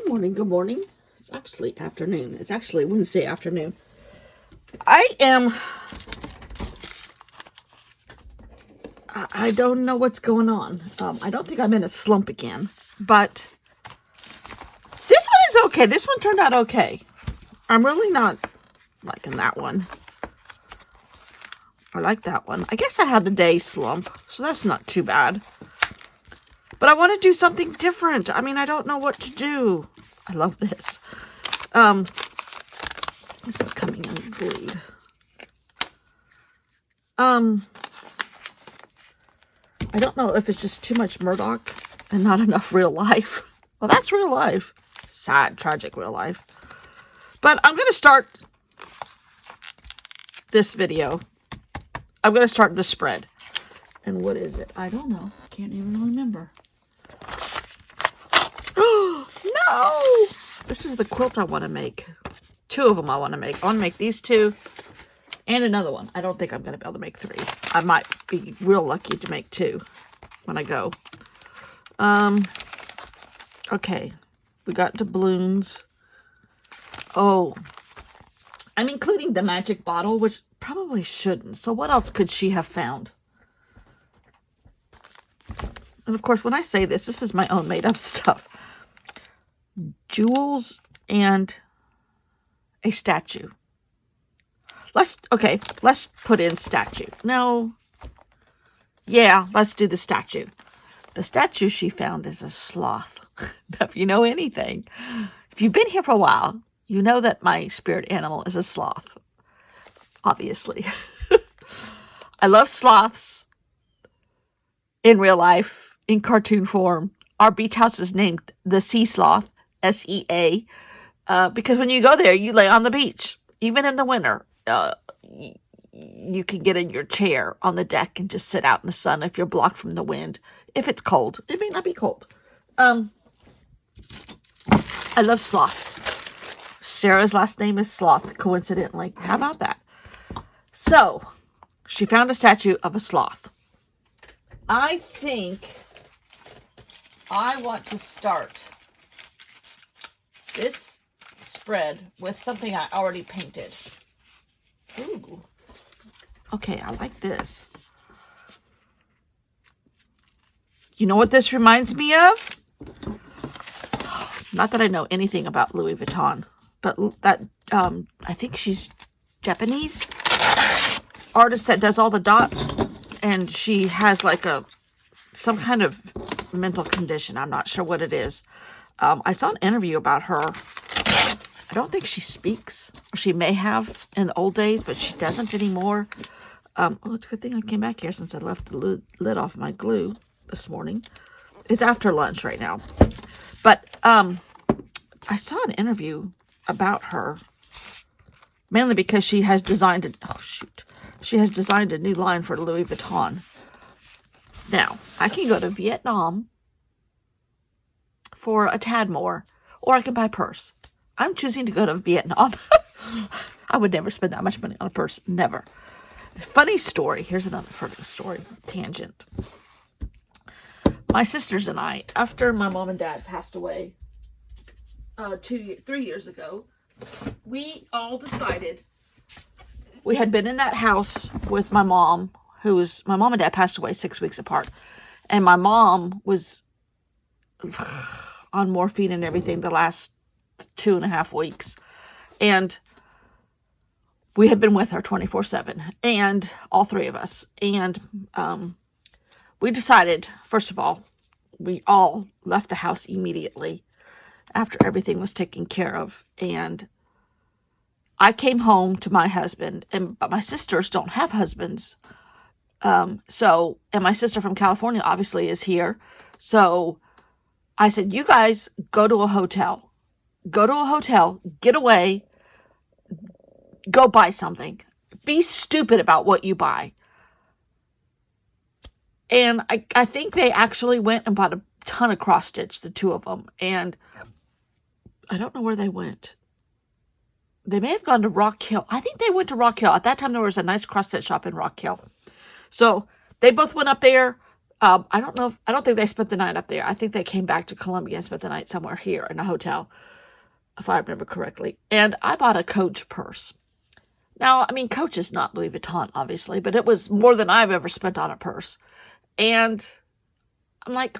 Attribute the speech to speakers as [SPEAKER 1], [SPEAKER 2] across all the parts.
[SPEAKER 1] Good morning, good morning. It's actually afternoon. It's actually Wednesday afternoon. I don't know what's going on. I don't think I'm in a slump again, but this one is okay. This one turned out okay. I'm really not liking that one. I like that one. I guess I had the day slump, so that's not too bad. But I want to do something different. I mean, I don't know what to do. I love this. This is coming unglued. I don't know if it's just too much Murdoch and not enough real life. Well, that's real life. Sad, tragic real life. But I'm going to start this video. I'm going to start the spread. And what is it? I don't know. Can't even remember. Oh, no! This is the quilt I want to make. Two of them I want to make. I want to make these two and another one. I don't think I'm going to be able to make three. I might be real lucky to make two when I go. Okay. We got doubloons. Oh. I'm including the magic bottle, which probably shouldn't. So what else could she have found? And of course, when I say this, this is my own made-up stuff. Jewels and a statue. Let's put in statue. No. Yeah, let's do the statue. The statue she found is a sloth. If you know anything, if you've been here for a while, you know that my spirit animal is a sloth. Obviously. I love sloths in real life, in cartoon form. Our beach house is named the Sea Sloth, S-E-A, because when you go there, you lay on the beach. Even in the winter, you can get in your chair on the deck and just sit out in the sun if you're blocked from the wind. If it's cold. It may not be cold. I love sloths. Sarah's last name is Sloth, coincidentally. How about that? So, she found a statue of a sloth. I think I want to start this spread with something I already painted. Ooh. Okay, I like this. You know what this reminds me of? Not that I know anything about Louis Vuitton, but that, I think she's Japanese artist that does all the dots, and she has like some kind of mental condition. I'm not sure what it is. I saw an interview about her. I don't think she speaks. She may have in the old days, but she doesn't anymore. Oh, it's a good thing I came back here since I left the lid off my glue this morning. It's after lunch right now. But I saw an interview about her, mainly because she has designed she has designed a new line for Louis Vuitton. Now, I can go to Vietnam for a tad more, or I can buy a purse. I'm choosing to go to Vietnam. I would never spend that much money on a purse. Never. Funny story. Here's another funny story. Tangent. My sisters and I, after my mom and dad passed away 3 years ago, we all decided, we had been in that house with my mom, my mom and dad passed away 6 weeks apart. And my mom was on morphine and everything the last 2.5 weeks. And we had been with her 24/7, and all three of us. And we decided, first of all, we all left the house immediately after everything was taken care of. And I came home to my husband, but my sisters don't have husbands. And my sister from California obviously is here. So I said, you guys go to a hotel. Go to a hotel, get away, go buy something. Be stupid about what you buy. And I think they actually went and bought a ton of cross stitch, the two of them. And I don't know where they went. They may have gone to Rock Hill. I think they went to Rock Hill. At that time, there was a nice cross stitch shop in Rock Hill. So they both went up there. I don't know. I don't think they spent the night up there. I think they came back to Columbia and spent the night somewhere here in a hotel, if I remember correctly. And I bought a Coach purse. Now, I mean, Coach is not Louis Vuitton, obviously, but it was more than I've ever spent on a purse. And I'm like,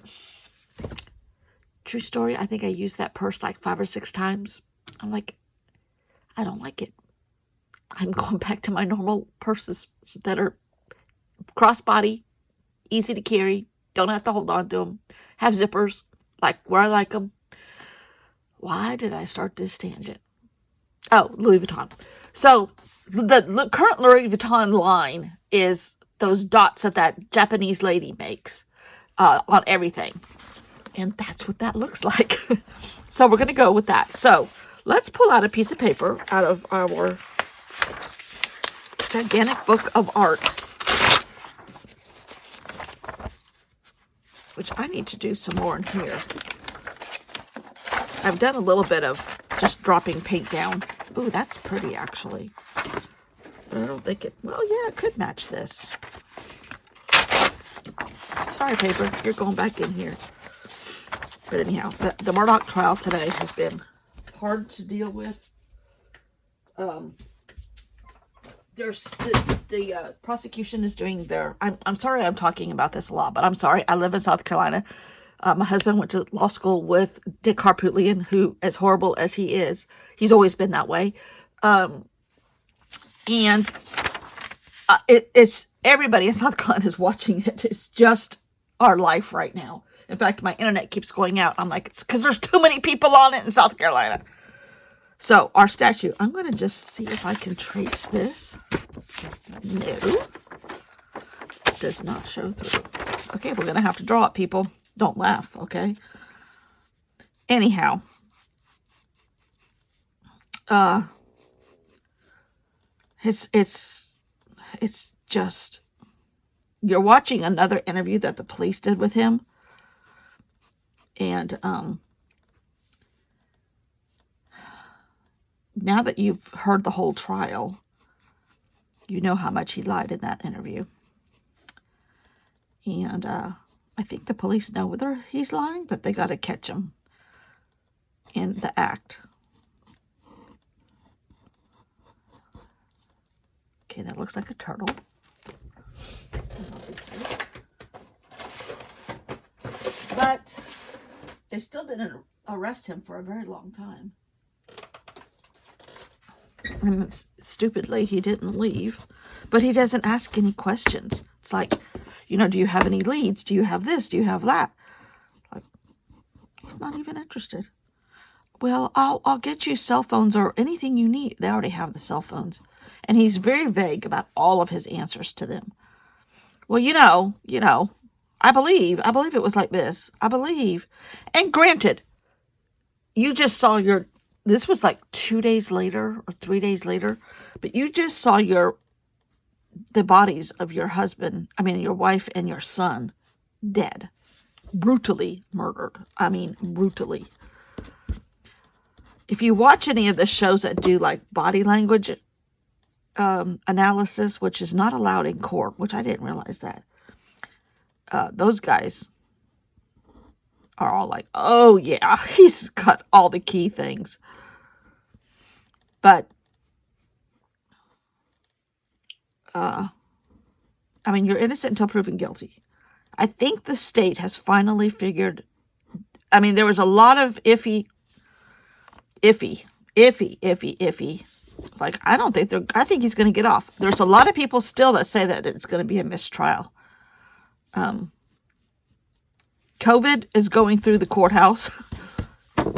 [SPEAKER 1] true story, I think I used that purse like 5 or 6 times. I'm like, I don't like it. I'm going back to my normal purses that are crossbody, easy to carry, don't have to hold on to them, have zippers, like where I like them. Why did I start this tangent? Oh, Louis Vuitton. So the current Louis Vuitton line is those dots that Japanese lady makes on everything. And that's what that looks like. So we're going to go with that. So let's pull out a piece of paper out of our gigantic book of art, which I need to do some more in here. I've done a little bit of just dropping paint down. Ooh, that's pretty, actually. But I don't think it... Well, yeah, it could match this. Sorry, paper. You're going back in here. But anyhow, the Murdoch trial today has been hard to deal with. There's the prosecution is doing their... I'm sorry I'm talking about this a lot, but I'm sorry. I live in South Carolina. My husband went to law school with Dick Harpootlian, who, as horrible as he is, he's always been that way. It's everybody in South Carolina is watching it. It's just our life right now. In fact, my internet keeps going out. I'm like, it's because there's too many people on it in South Carolina. So, our statue. I'm going to just see if I can trace this. No. It does not show through. Okay, we're going to have to draw it, people. Don't laugh, okay? Anyhow. It's just... You're watching another interview that the police did with him. And, now that you've heard the whole trial, you know how much he lied in that interview. And I think the police know whether he's lying, but they got to catch him in the act. Okay, that looks like a turtle. But they still didn't arrest him for a very long time. And stupidly, he didn't leave. But he doesn't ask any questions. It's like, you know, do you have any leads? Do you have this? Do you have that? Like, he's not even interested. Well, I'll get you cell phones or anything you need. They already have the cell phones. And he's very vague about all of his answers to them. Well, you know, I believe it was like this. I believe. And granted, you just saw this was like 2 days later or 3 days later, but you just saw the bodies of your husband, your wife and your son dead, brutally murdered. Brutally. If you watch any of the shows that do like body language analysis, which is not allowed in court, which I didn't realize that, those guys are all like, oh yeah, he's got all the key things. But, you're innocent until proven guilty. I think the state has finally figured, there was a lot of iffy. Like, I think he's going to get off. There's a lot of people still that say that it's going to be a mistrial. COVID is going through the courthouse.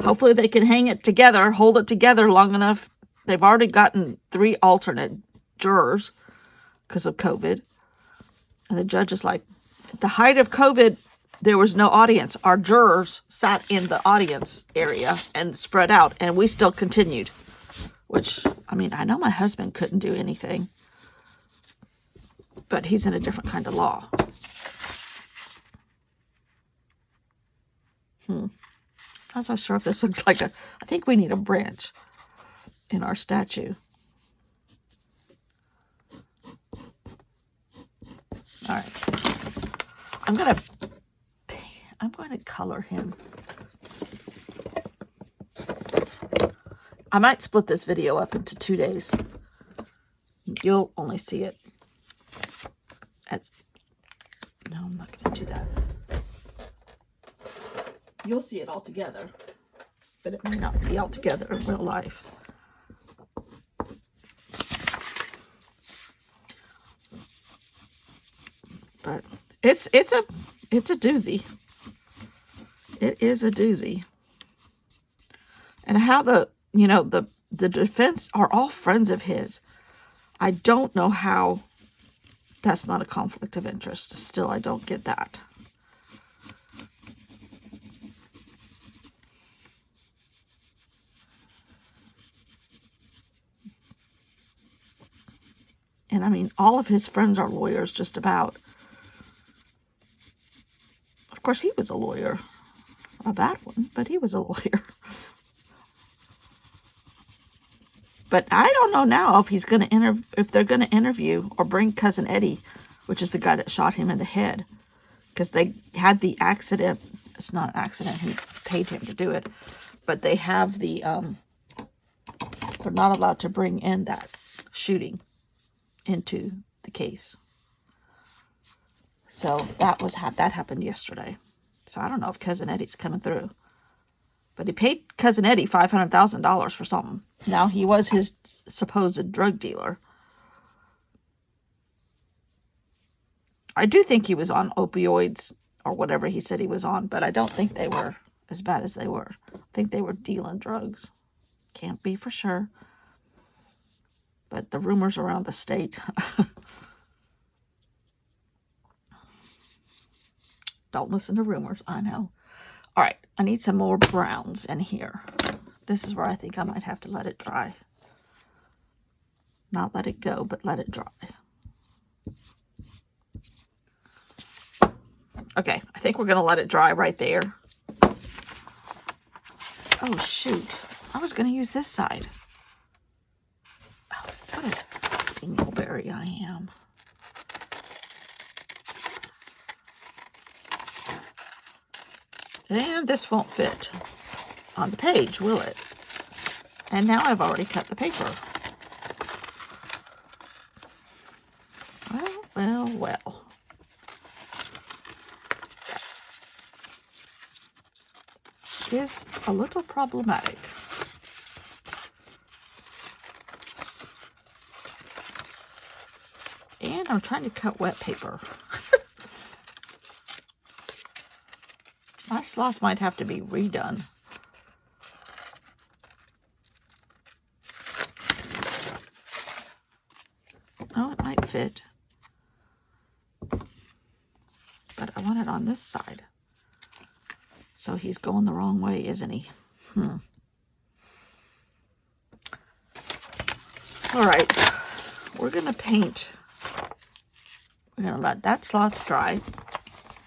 [SPEAKER 1] Hopefully they can hold it together long enough. They've already gotten 3 alternate jurors because of COVID. And the judge is like, at the height of COVID, there was no audience. Our jurors sat in the audience area and spread out, and we still continued. Which, I know my husband couldn't do anything. But he's in a different kind of law. I'm not sure if this looks like I think we need a branch in our statue. All right. I'm going to color him. I might split this video up into 2 days. You'll only see it no, I'm not going to do that. You'll see it all together, but it may not be all together in real life. But it's a doozy. It is a doozy. And how the defense are all friends of his. I don't know how that's not a conflict of interest. Still, I don't get that. And I mean, all of his friends are lawyers, just about. Of course, he was a lawyer. A bad one, but he was a lawyer. But I don't know now if he's going to if they're going to interview or bring Cousin Eddie, which is the guy that shot him in the head, because they had the accident. It's not an accident. He paid him to do it, but they have the. They're not allowed to bring in that shooting into the case. So that happened yesterday. So I don't know if Cousin Eddie's coming through. But he paid Cousin Eddie $500,000 for something. Now, he was his supposed drug dealer. I do think he was on opioids or whatever he said he was on, but I don't think they were as bad as they were. I think they were dealing drugs. Can't be for sure. But the rumors around the state. Don't listen to rumors, I know. All right, I need some more browns in here. This is where I think I might have to let it dry. Not let it go, but let it dry. Okay, I think we're going to let it dry right there. Oh, shoot. I was going to use this side. Oh, what a dingleberry I am. And this won't fit on the page, will it? And now I've already cut the paper. Well, well, well. Is a little problematic. And I'm trying to cut wet paper. My sloth might have to be redone. Oh, it might fit. But I want it on this side. So he's going the wrong way, isn't he? All right. We're going to paint. We're going to let that sloth dry.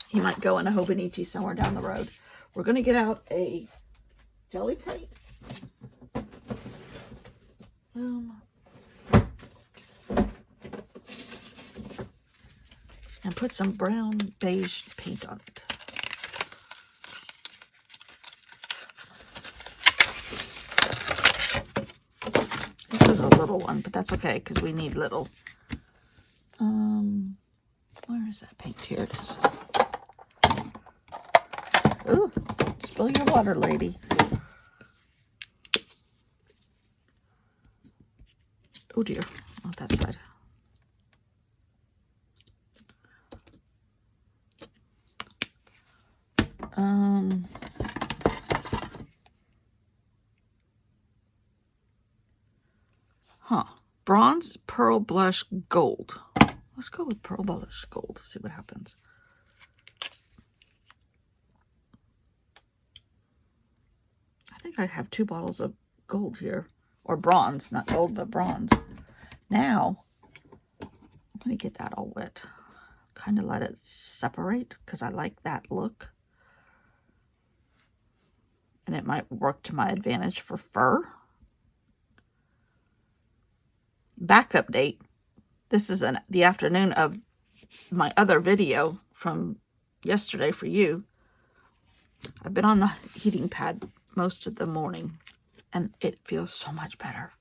[SPEAKER 1] He might go in a Hobonichi somewhere down the road. We're going to get out a jelly plate. And put some brown beige paint on it. This is a little one, but that's okay because we need little. Where is that paint? Here it is. Ooh, spill your water, lady. Oh dear, not that side. Bronze, pearl blush, gold. Let's go with pearl blush gold. See what happens. I think I have 2 bottles of gold here. Or bronze, not gold, but bronze. Now, I'm going to get that all wet. Kind of let it separate because I like that look. And it might work to my advantage for fur. Backup date. This is the afternoon of my other video from yesterday for you. I've been on the heating pad most of the morning, and it feels so much better.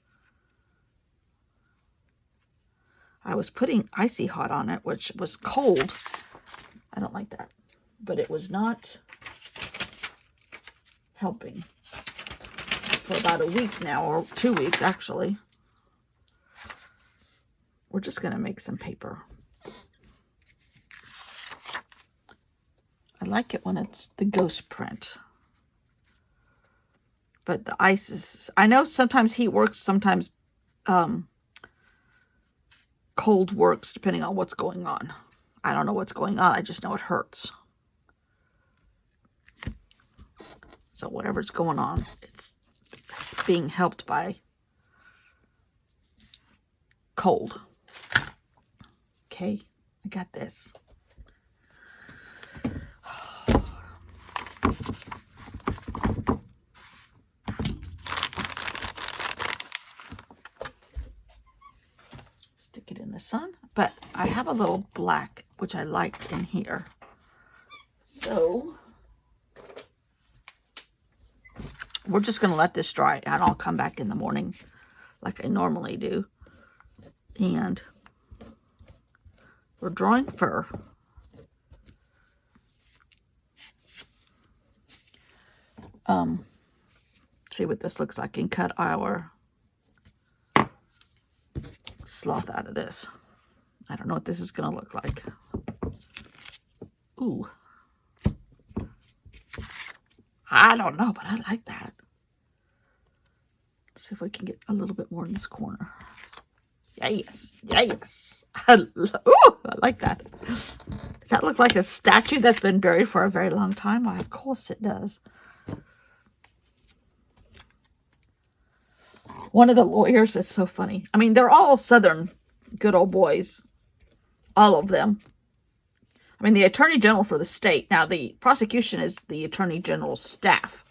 [SPEAKER 1] I was putting icy hot on it, which was cold. I don't like that. But it was not helping for about a week now, or 2 weeks actually. We're just going to make some paper. I like it when it's the ghost print. But the ice is, I know sometimes heat works, sometimes cold works, depending on what's going on. I don't know what's going on, I just know it hurts. So whatever's going on, it's being helped by cold. Okay, I got this. Stick it in the sun, but I have a little black, which I liked in here. So we're just going to let this dry, and I'll come back in the morning like I normally do. And we're drawing fur. See what this looks like, and cut our sloth out of this. I don't know what this is going to look like. Ooh. I don't know, but I like that. Let's see if we can get a little bit more in this corner. Yes, yes. Ooh, I like that. Does that look like a statue that's been buried for a very long time? Why, of course it does. One of the lawyers, it's so funny. I mean, they're all Southern good old boys. All of them. I mean, the Attorney General for the state. Now, the prosecution is the Attorney General's staff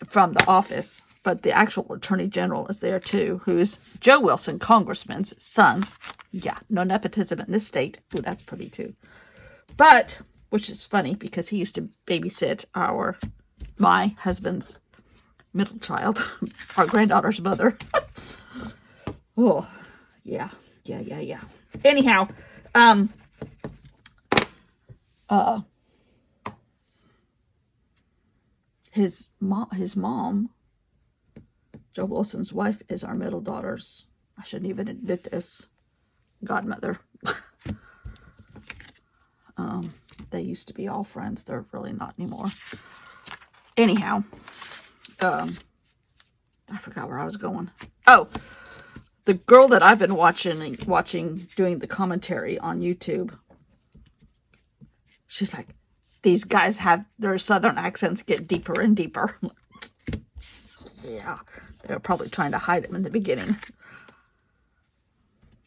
[SPEAKER 1] from the office. But the actual Attorney General is there too, who's Joe Wilson, Congressman's son. Yeah, no nepotism in this state. Ooh, that's pretty too. But, which is funny because he used to babysit my husband's middle child, our granddaughter's mother. Oh, yeah. Anyhow, his mom, Joe Wilson's wife, is our middle daughter's, I shouldn't even admit this, godmother. They used to be all friends. They're really not anymore. Anyhow, I forgot where I was going. Oh, the girl that I've been watching doing the commentary on YouTube, she's like, these guys have their Southern accents get deeper and deeper. Yeah, they were probably trying to hide them in the beginning.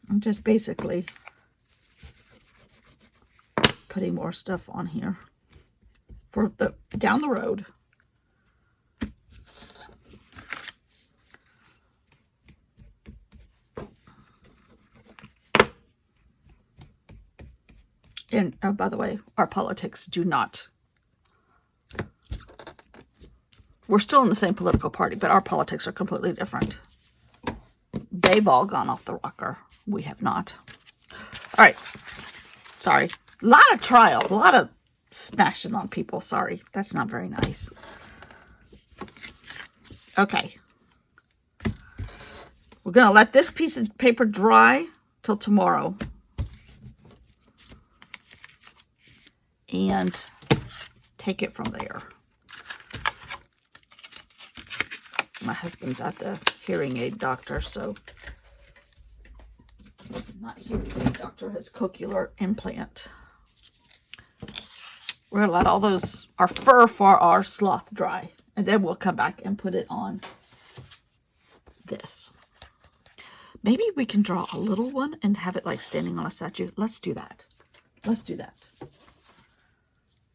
[SPEAKER 1] I'm just basically putting more stuff on here for the down the road. And oh, by the way, our politics do not. We're still in the same political party, but our politics are completely different. They've all gone off the rocker. We have not. All right. Sorry. A lot of trial. A lot of smashing on people. Sorry. That's not very nice. Okay. We're going to let this piece of paper dry till tomorrow. And take it from there. My husband's at the hearing aid doctor, so not hearing aid doctor, his cochlear implant. We're gonna let all our fur for our sloth dry, and then we'll come back and put it on this. Maybe we can draw a little one and have it like standing on a statue. Let's do that. Let's do that.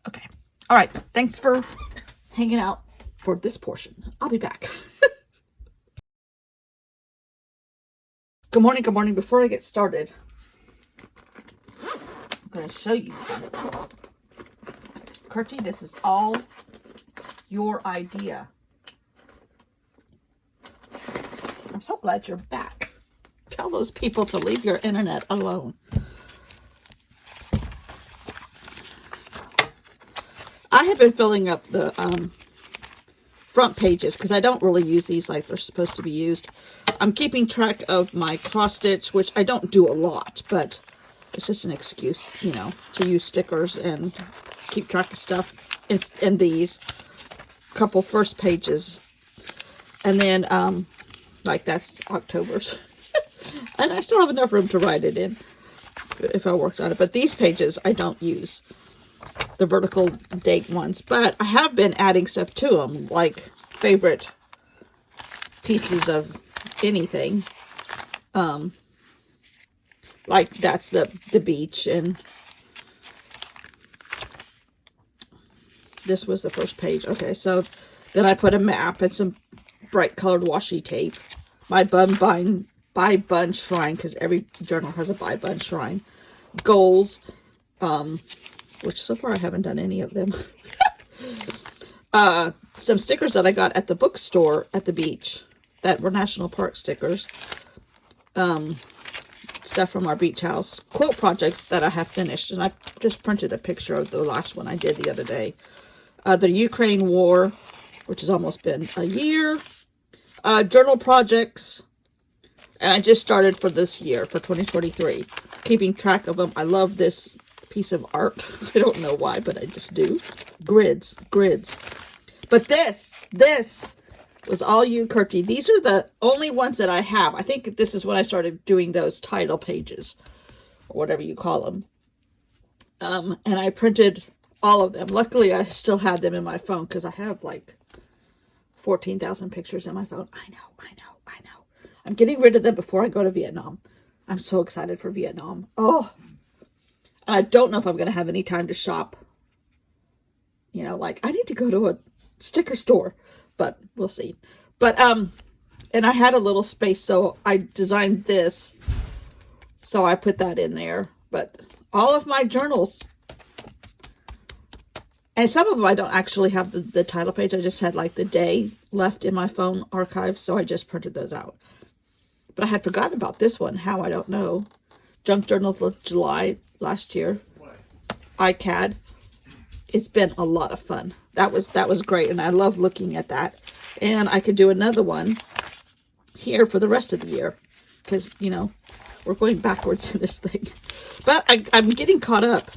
[SPEAKER 1] Okay. All right. Thanks for hanging out for this portion. I'll be back. Good morning. Good morning. Before I get started, I'm going to show you something. Kurtie, this is all your idea. I'm so glad you're back. Tell those people to leave your internet alone. I have been filling up the front pages because I don't really use these like they're supposed to be used. I'm keeping track of my cross stitch, which I don't do a lot, but it's just an excuse, you know, to use stickers and keep track of stuff in these couple first pages. And then, like, that's October's. And I still have enough room to write it in if I worked on it. But these pages, I don't use the vertical date ones. But I have been adding stuff to them, like favorite pieces of anything. Like that's the beach, and this was the first page. Okay, so then I put a map and some bright colored washi tape. My buy bun shrine, because every journal has a buy bun shrine. Goals, which so far I haven't done any of them. Some stickers that I got at the bookstore at the beach that were National Park stickers. Stuff from our beach house. Quilt projects that I have finished, and I just printed a picture of the last one I did the other day. The Ukraine war, which has almost been a year. Journal projects, and I just started for this year, for 2023. Keeping track of them. I love this piece of art. I don't know why, but I just do. Grids. But this was all you, Kurtie. These are the only ones that I have. I think this is when I started doing those title pages, or whatever you call them. And I printed all of them. Luckily, I still had them in my phone, because I have like 14,000 pictures in my phone. I know. I'm getting rid of them before I go to Vietnam. I'm so excited for Vietnam. Oh, and I don't know if I'm going to have any time to shop. You know, like, I need to go to a sticker store, but we'll see. But, and I had a little space, so I designed this. So I put that in there. But all of my journals, and some of them I don't actually have the title page. I just had like the day left in my phone archive, so I just printed those out. But I had forgotten about this one. How, I don't know. Junk Journal of July last year. iCAD. It's been a lot of fun. That was great, and I love looking at that. And I could do another one here for the rest of the year, because, you know, we're going backwards in this thing. But I'm getting caught up.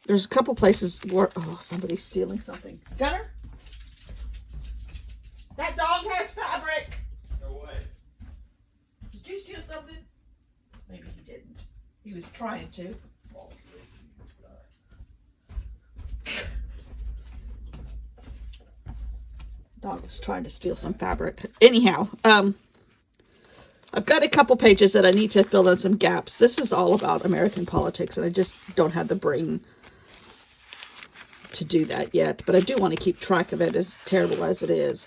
[SPEAKER 1] There's a couple places where, oh, somebody's stealing something. Gunner? That dog has fabric.
[SPEAKER 2] No way.
[SPEAKER 1] Did you steal something? Maybe he didn't. He was trying to. Dog was trying to steal some fabric. Anyhow, I've got a couple pages that I need to fill in some gaps. This is all about American politics, and I just don't have the brain to do that yet. But I do want to keep track of it, as terrible as it is.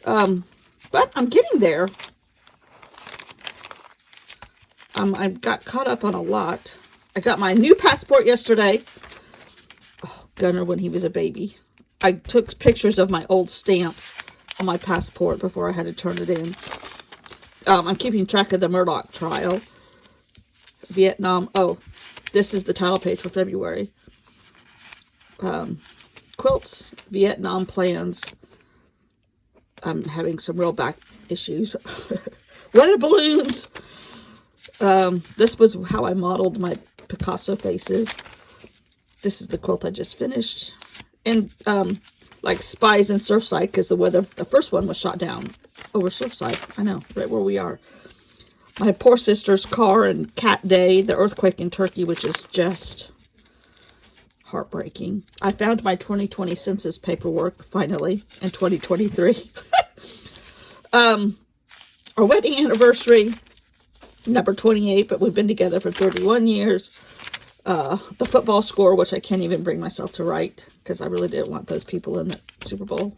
[SPEAKER 1] But I'm getting there. I got caught up on a lot. I got my new passport yesterday. Oh, Gunner, when he was a baby. I took pictures of my old stamps on my passport before I had to turn it in. I'm keeping track of the Murdoch trial. Vietnam. Oh, this is the title page for February. Quilts, Vietnam plans. I'm having some real back issues. Weather balloons. This was how I modeled my Picasso faces. This is the quilt I just finished. And, like Spies in Surfside, because the first one was shot down over Surfside. I know, right where we are. My poor sister's car and Cat Day, the earthquake in Turkey, which is just heartbreaking. I found my 2020 census paperwork, finally, in 2023. Our wedding anniversary, number 28, but we've been together for 31 years. The football score, which I can't even bring myself to write, because I really didn't want those people in the Super Bowl.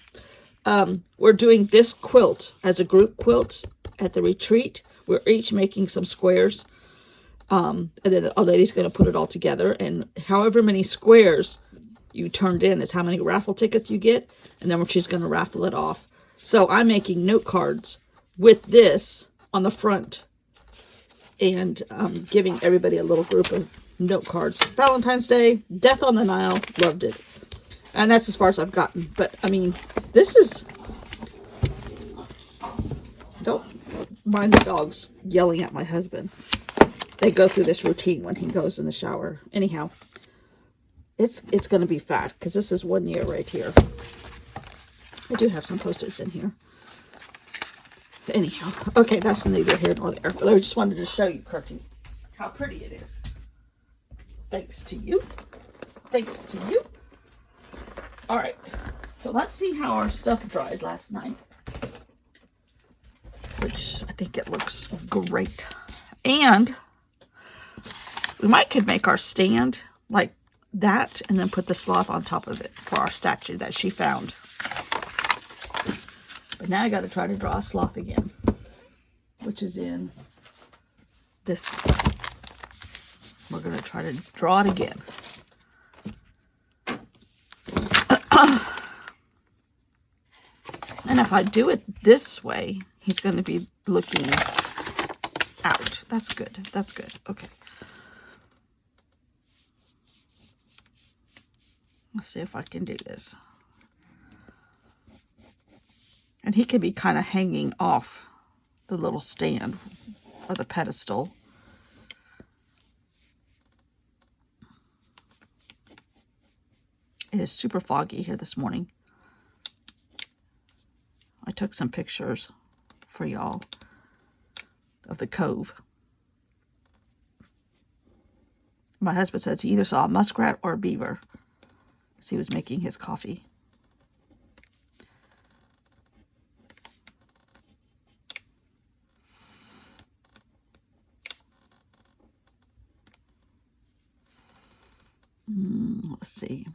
[SPEAKER 1] We're doing this quilt as a group quilt at the retreat. We're each making some squares. And then a lady's going to put it all together. And however many squares you turned in is how many raffle tickets you get, and then she's going to raffle it off. So I'm making note cards with this on the front, and giving everybody a little group of note cards. Valentine's Day, Death on the Nile, loved it. And that's as far as I've gotten. But, I mean, this is... Don't mind the dogs yelling at my husband. They go through this routine when he goes in the shower. Anyhow, it's going to be fat, because this is 1 year right here. I do have some Post-its in here. But anyhow, okay, that's neither here nor there. But I just wanted to show you, Curty, how pretty it is. Thanks to you. Thanks to you. All right, so let's see how our stuff dried last night, which I think it looks great. And we could make our stand like that, and then put the sloth on top of it for our statue that she found. But now I got to try to draw a sloth again, which is in this. We're going to try to draw it again. And if I do it this way, he's going to be looking out. That's good. That's good. Okay. Let's see if I can do this. And he could be kind of hanging off the little stand or the pedestal. It is super foggy here this morning. I took some pictures for y'all of the cove. My husband says he either saw a muskrat or a beaver as he was making his coffee. Let's see.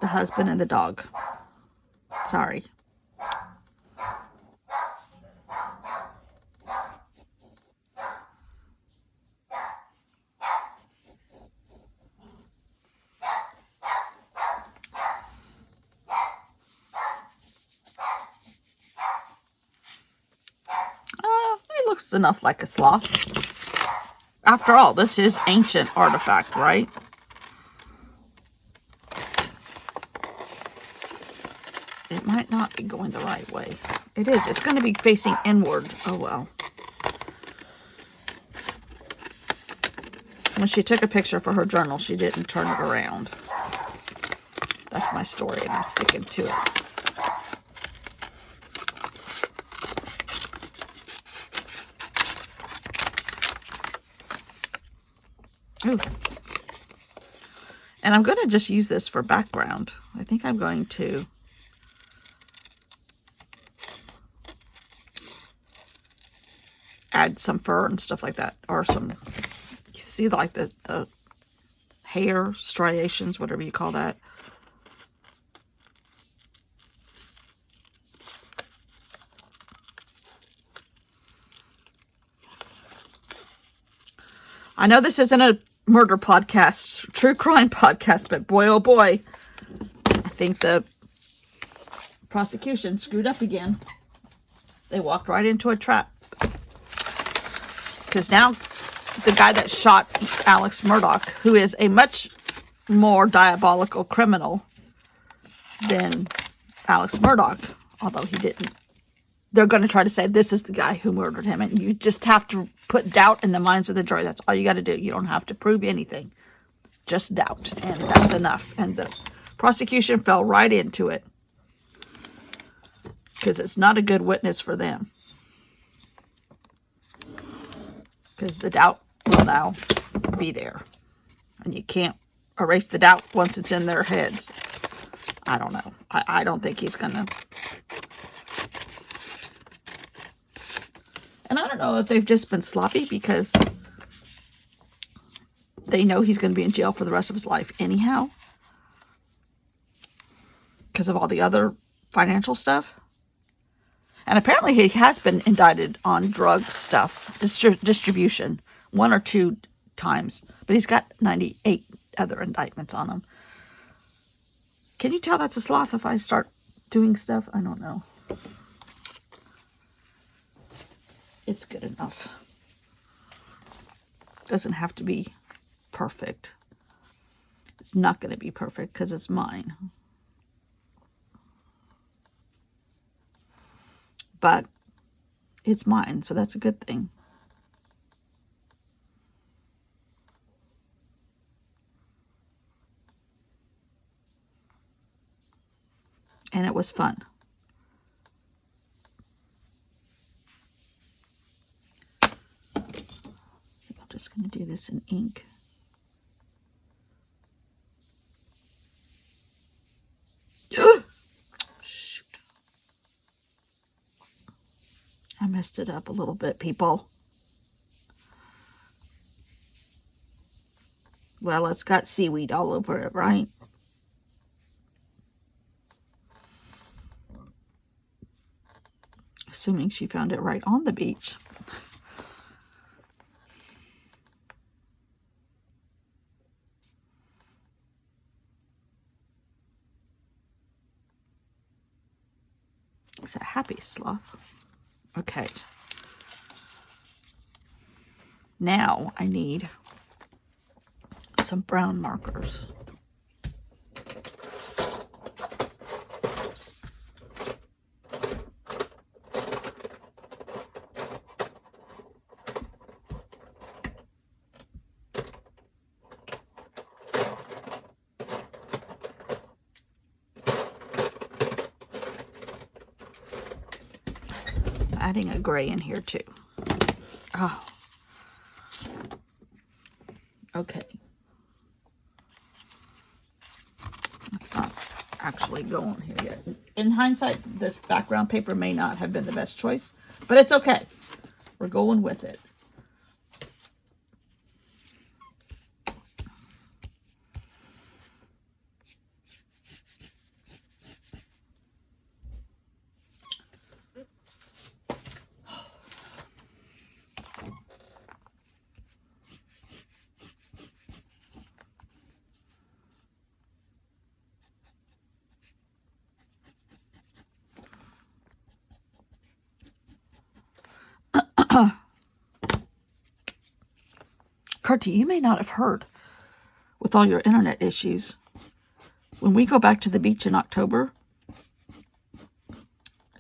[SPEAKER 1] The husband and the dog. Sorry. It looks enough like a sloth. After all, this is ancient artifact, right? It might not be going the right way. It is. It's going to be facing inward. Oh, well. When she took a picture for her journal, she didn't turn it around. That's my story, and I'm sticking to it. Ooh. And I'm going to just use this for background. I think I'm going to add some fur and stuff like that, or some, you see, like the hair striations, whatever you call that. I know this isn't a murder podcast, true crime podcast, but boy, oh boy, I think the prosecution screwed up again. They walked right into a trap. Because now the guy that shot Alex Murdaugh, who is a much more diabolical criminal than Alex Murdaugh, although he didn't, they're going to try to say this is the guy who murdered him. And you just have to put doubt in the minds of the jury. That's all you got to do. You don't have to prove anything. Just doubt. And that's enough. And the prosecution fell right into it. Because it's not a good witness for them. Because the doubt will now be there. And you can't erase the doubt once it's in their heads. I don't know. I don't think he's going to. And I don't know if they've just been sloppy, because they know he's going to be in jail for the rest of his life anyhow, because of all the other financial stuff. And apparently he has been indicted on drug stuff, distribution, 1 or 2 times. But he's got 98 other indictments on him. Can you tell that's a sloth if I start doing stuff? I don't know. It's good enough. Doesn't have to be perfect. It's not going to be perfect because it's mine. But it's mine, so that's a good thing. And it was fun. I'm just going to do this in ink. Shoot. I messed it up a little bit, people. Well, it's got seaweed all over it, right? Assuming she found it right on the beach. It's a happy sloth. Okay. Now I need some brown markers. Adding a gray in here too. Oh. Okay. It's not actually going here yet. In hindsight, this background paper may not have been the best choice, but it's okay. We're going with it. Curti, you may not have heard, with all your internet issues, when we go back to the beach in October,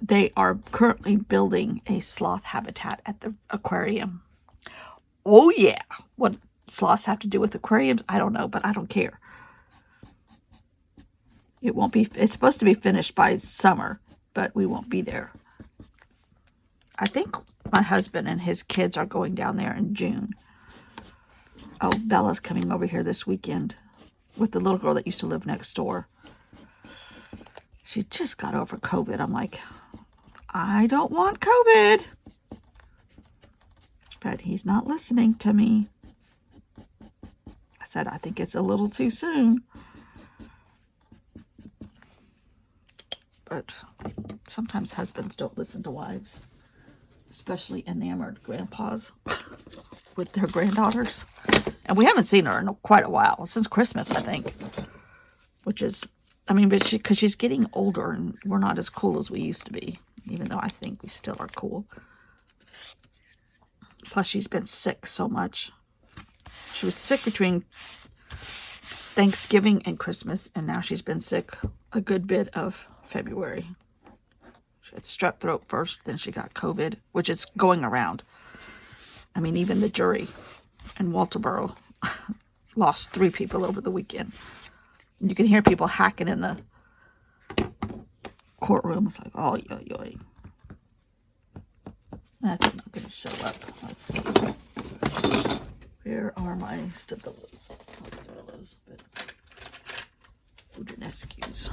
[SPEAKER 1] they are currently building a sloth habitat at the aquarium. Oh yeah! What sloths have to do with aquariums, I don't know, but I don't care. It won't be, it's supposed to be finished by summer, but we won't be there. I think my husband and his kids are going down there in June. Oh, Bella's coming over here this weekend with the little girl that used to live next door. She just got over COVID. I'm like, I don't want COVID. But he's not listening to me. I said, I think it's a little too soon. But sometimes husbands don't listen to wives, especially enamored grandpas with their granddaughters. And we haven't seen her in quite a while, since Christmas, I think. Which is, I mean, but because she's getting older and we're not as cool as we used to be. Even though I think we still are cool. Plus, she's been sick so much. She was sick between Thanksgiving and Christmas. And now she's been sick a good bit of February. She had strep throat first, then she got COVID, which is going around. I mean, even the jury in Walterboro lost 3 people over the weekend. And you can hear people hacking in the courtroom. It's like, oh, yo, yo. That's not going to show up. Let's see. Where are my stabilos? Not stabilos, but Udinescus.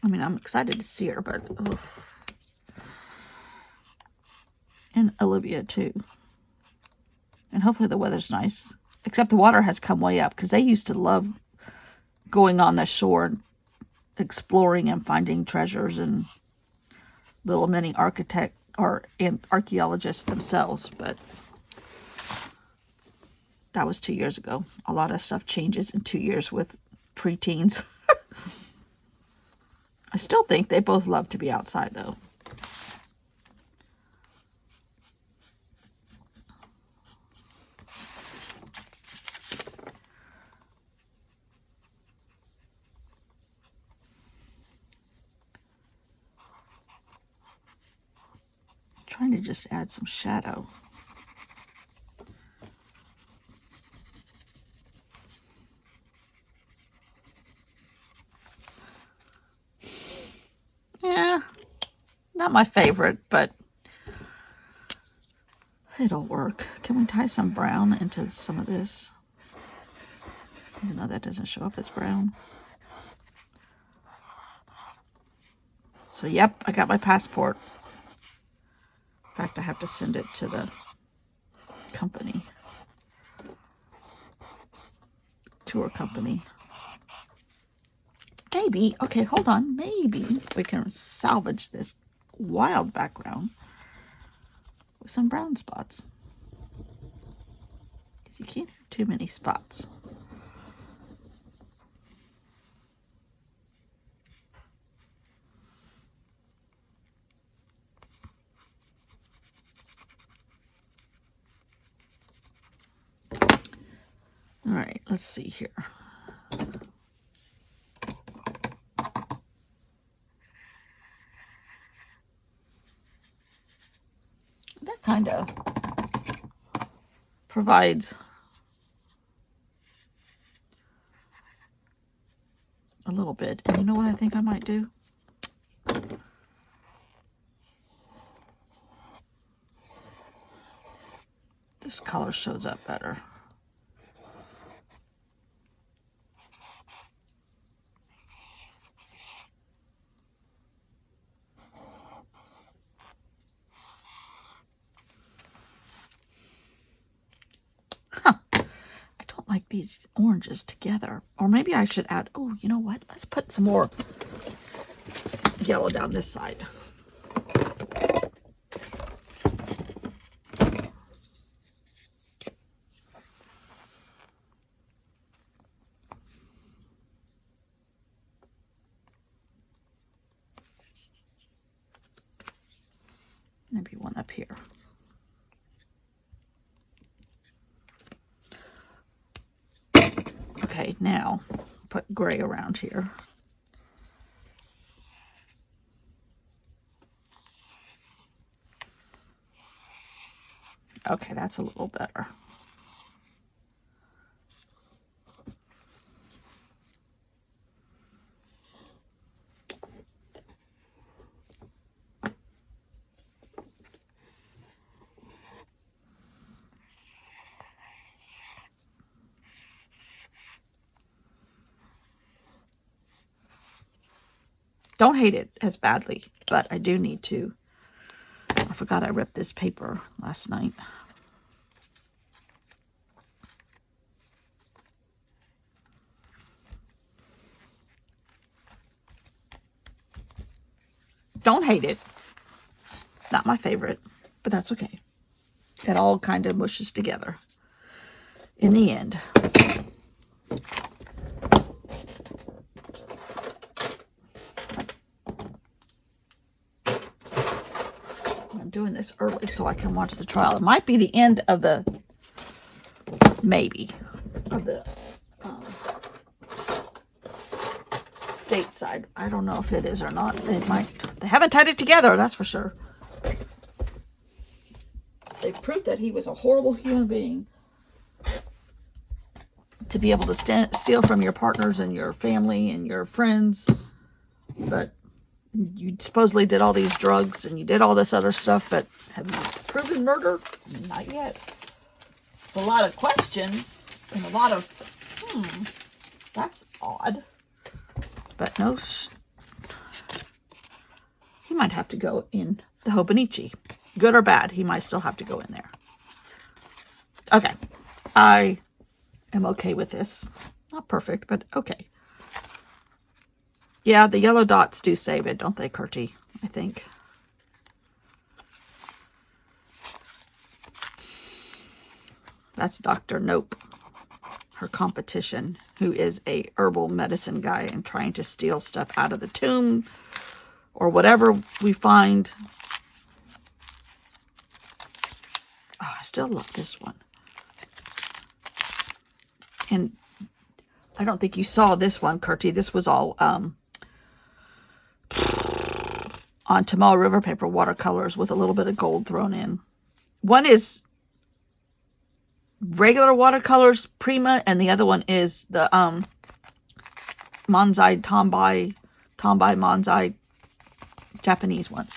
[SPEAKER 1] I mean, I'm excited to see her, but... Ugh. And Olivia, too. And hopefully the weather's nice. Except the water has come way up, because they used to love going on the shore and exploring and finding treasures, and little mini archaeologists themselves. But that was 2 years ago. A lot of stuff changes in 2 years with preteens. I still think they both love to be outside, though. Trying to just add some shadow. Yeah, not my favorite, but it'll work. Can we tie some brown into some of this? Even though that doesn't show up as brown. So, yep, I got my passport. In fact, I have to send it to the company. Tour company. Maybe, okay, hold on. Maybe we can salvage this wild background with some brown spots. Because you can't have too many spots. All right, let's see here. That kind of provides a little bit. And you know what I think I might do? This color shows up better. Like these oranges together. Or maybe I should add, oh, you know what? Let's put some more yellow down this side. Maybe one up here. Okay, now put gray around here. Okay, that's a little better. Don't hate it as badly, but I do need to. I forgot I ripped this paper last night. Don't hate it. Not my favorite, but that's okay. It all kind of mushes together in the end. I'm doing this early so I can watch the trial. It might be the end of the, maybe, of the stateside. I don't know if it is or not. It might. They haven't tied it together, that's for sure. They've proved that he was a horrible human being. To be able to steal from your partners and your family and your friends. But you supposedly did all these drugs and you did all this other stuff, but have you proven murder? Not yet. It's a lot of questions and a lot of, that's odd. But no he might have to go in the Hobonichi. Good or bad, he might still have to go in there. Okay, I am okay with this. Not perfect, but okay. Yeah, the yellow dots do save it, don't they, Curti? I think. That's Dr. Nope, her competition, who is a herbal medicine guy and trying to steal stuff out of the tomb or whatever we find. Oh, I still love this one. And I don't think you saw this one, Curti. This was all on Tomorrow River paper watercolors with a little bit of gold thrown in. One is regular watercolors Prima, and the other one is the Manzai Tombai Manzai Japanese ones.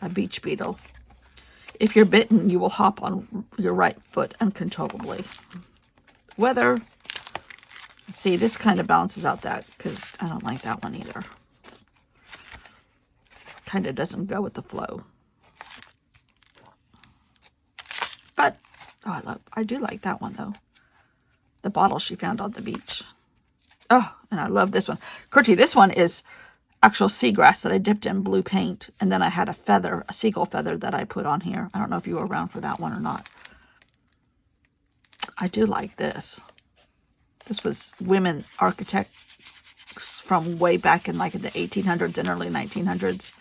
[SPEAKER 1] A beach beetle. If you're bitten, you will hop on your right foot uncontrollably. Weather. See, this kind of balances out that, because I don't like that one either. Kind of doesn't go with the flow. But, oh, I do like that one, though. The bottle she found on the beach. Oh, and I love this one. Curti, this one is actual seagrass that I dipped in blue paint. And then I had a feather, a seagull feather that I put on here. I don't know if you were around for that one or not. I do like this. This was women architects from way back in like the 1800s and early 1900s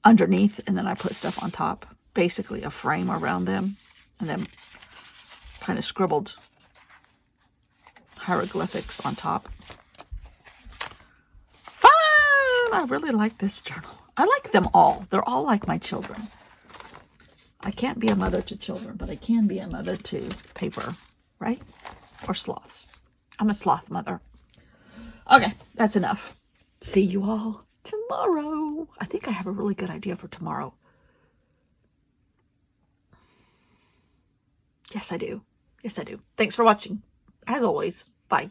[SPEAKER 1] underneath. And then I put stuff on top. Basically a frame around them. And then kind of scribbled hieroglyphics on top. Fun! I really like this journal. I like them all. They're all like my children. I can't be a mother to children, but I can be a mother to paper, right? Or sloths. I'm a sloth mother. Okay, that's enough. See you all tomorrow. I think I have a really good idea for tomorrow. Yes, I do. Yes, I do. Thanks for watching. As always, bye.